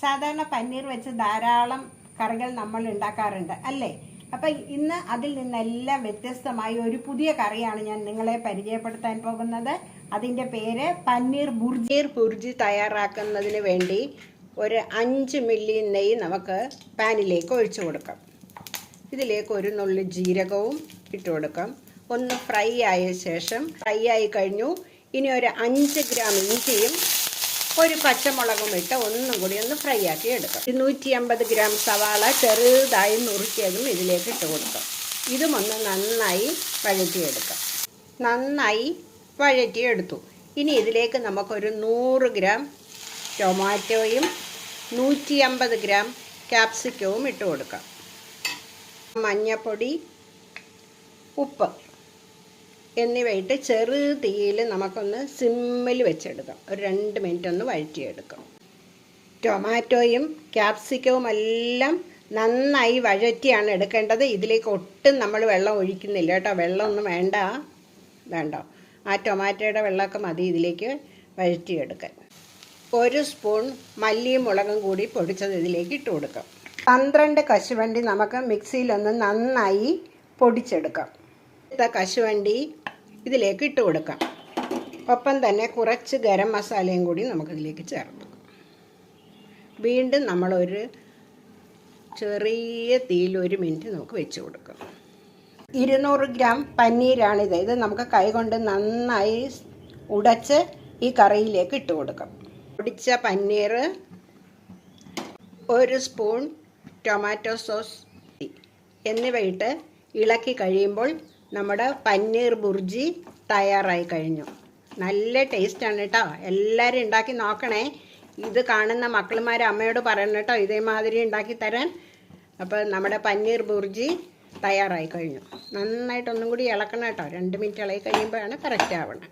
സാധാരണ പനീർ വെച്ച് ധാരാളം കറികൾ നമ്മൾ ഉണ്ടാക്കാറുണ്ട് അല്ലേ? അപ്പം ഇന്ന് അതിൽ നിന്നെല്ലാം വ്യത്യസ്തമായി ഒരു പുതിയ കറിയാണ് ഞാൻ നിങ്ങളെ പരിചയപ്പെടുത്താൻ പോകുന്നത്. അതിൻ്റെ പേര് പനീർ ബുർജി. ബുർജി തയ്യാറാക്കുന്നതിന് വേണ്ടി ഒരു 5 മില്ലി നെയ്യ് നമുക്ക് പാനിലേക്ക് ഒഴിച്ചു കൊടുക്കാം. ഇതിലേക്ക് ഒരു നുള്ളി ജീരകവും ഇട്ട് കൊടുക്കാം. ഒന്ന് ഫ്രൈ ആയ ശേഷം ഫ്രൈ ആയി കഴിഞ്ഞു. ഇനി ഒരു 5 ഗ്രാം ഇഞ്ചിയും ഒരു പച്ചമുളകും ഇട്ട് ഒന്നും കൂടി ഒന്ന് ഫ്രൈ ആക്കി എടുക്കാം. 250 ഗ്രാം സവാള ചെറുതായി നുറുക്കിയതും ഇതിലേക്ക് ഇട്ട് കൊടുക്കാം. ഇതും ഒന്ന് നന്നായി വഴറ്റിയെടുക്കാം. നന്നായി വഴറ്റിയെടുത്തു. ഇനി ഇതിലേക്ക് നമുക്കൊരു 100 ഗ്രാം ടൊമാറ്റോയും 150 ഗ്രാം ക്യാപ്സിക്കവും ഇട്ട് കൊടുക്കാം. മഞ്ഞൾപ്പൊടി, ഉപ്പ് എന്നിവയിട്ട് ചെറു തീയിൽ നമുക്കൊന്ന് സിമ്മിൽ വെച്ചെടുക്കാം. ഒരു 2 മിനിറ്റ് ഒന്ന് വഴറ്റിയെടുക്കാം. ടൊമാറ്റോയും ക്യാപ്സിക്കവും എല്ലാം നന്നായി വഴറ്റിയാണ് എടുക്കേണ്ടത്. ഇതിലേക്ക് ഒട്ടും നമ്മൾ വെള്ളം ഒഴിക്കുന്നില്ല കേട്ടോ. വെള്ളമൊന്നും വേണ്ട. ആ ടൊമാറ്റോയുടെ വെള്ളമൊക്കെ മതി ഇതിലേക്ക് വഴറ്റിയെടുക്കാൻ. 1 സ്പൂൺ മല്ലിയും മുളകും കൂടി പൊടിച്ചത് ഇതിലേക്ക് ഇട്ട് കൊടുക്കാം. 12 കശുവണ്ടി നമുക്ക് മിക്സിയിലൊന്ന് നന്നായി പൊടിച്ചെടുക്കാം. കശുവണ്ടി ഇതിലേക്ക് ഇട്ട് കൊടുക്കാം. ഒപ്പം തന്നെ കുറച്ച് ഗരം മസാലയും കൂടി നമുക്കിതിലേക്ക് ചേർക്കാം. വീണ്ടും നമ്മളൊരു ചെറിയ തീയിൽ 1 മിനിറ്റ് നമുക്ക് വെച്ച് കൊടുക്കാം. 200 ഗ്രാം പനീരാണിത്. ഇത് നമുക്ക് കൈകൊണ്ട് നന്നായി ഉടച്ച് ഈ കറിയിലേക്ക് ഇട്ട് കൊടുക്കാം. പൊടിച്ച പനീർ, 1 സ്പൂൺ ടൊമാറ്റോ സോസ് എന്നിവയിട്ട് ഇളക്കി കഴിയുമ്പോൾ നമ്മുടെ പനീർ ബുർജി തയ്യാറായി കഴിഞ്ഞു. നല്ല ടേസ്റ്റാണ് കേട്ടോ. എല്ലാവരും ഉണ്ടാക്കി നോക്കണേ. ഇത് കാണുന്ന മക്കളുമാർ അമ്മയോട് പറയണം കേട്ടോ ഇതേമാതിരി ഉണ്ടാക്കി തരാൻ. അപ്പോൾ നമ്മുടെ പനീർ ബുർജി തയ്യാറായി കഴിഞ്ഞു. നന്നായിട്ടൊന്നും കൂടി ഇളക്കണം കേട്ടോ. 2 മിനിറ്റ് ഇളകി കഴിയുമ്പോഴാണ് കറക്റ്റ് ആവണം.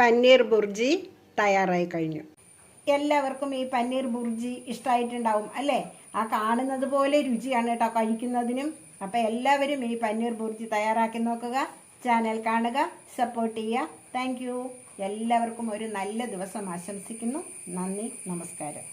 പനീർ ബുർജി തയ്യാറായി കഴിഞ്ഞു. എല്ലാവർക്കും ഈ പനീർ ബുർജി ഇഷ്ടമായിട്ടുണ്ടാവും അല്ലേ? ആ കാണുന്നത് പോലെ രുചിയാണ് കേട്ടോ കഴിക്കുന്നതിനും. അപ്പോൾ എല്ലാവരും ഈ പനീർ ബുർജി തയ്യാറാക്കി നോക്കുക. ചാനൽ കാണുക, സപ്പോർട്ട് ചെയ്യുക. Thank you. എല്ലാവർക്കും ഒരു നല്ല ദിവസം ആശംസിക്കുന്നു. നന്ദി, നമസ്കാരം.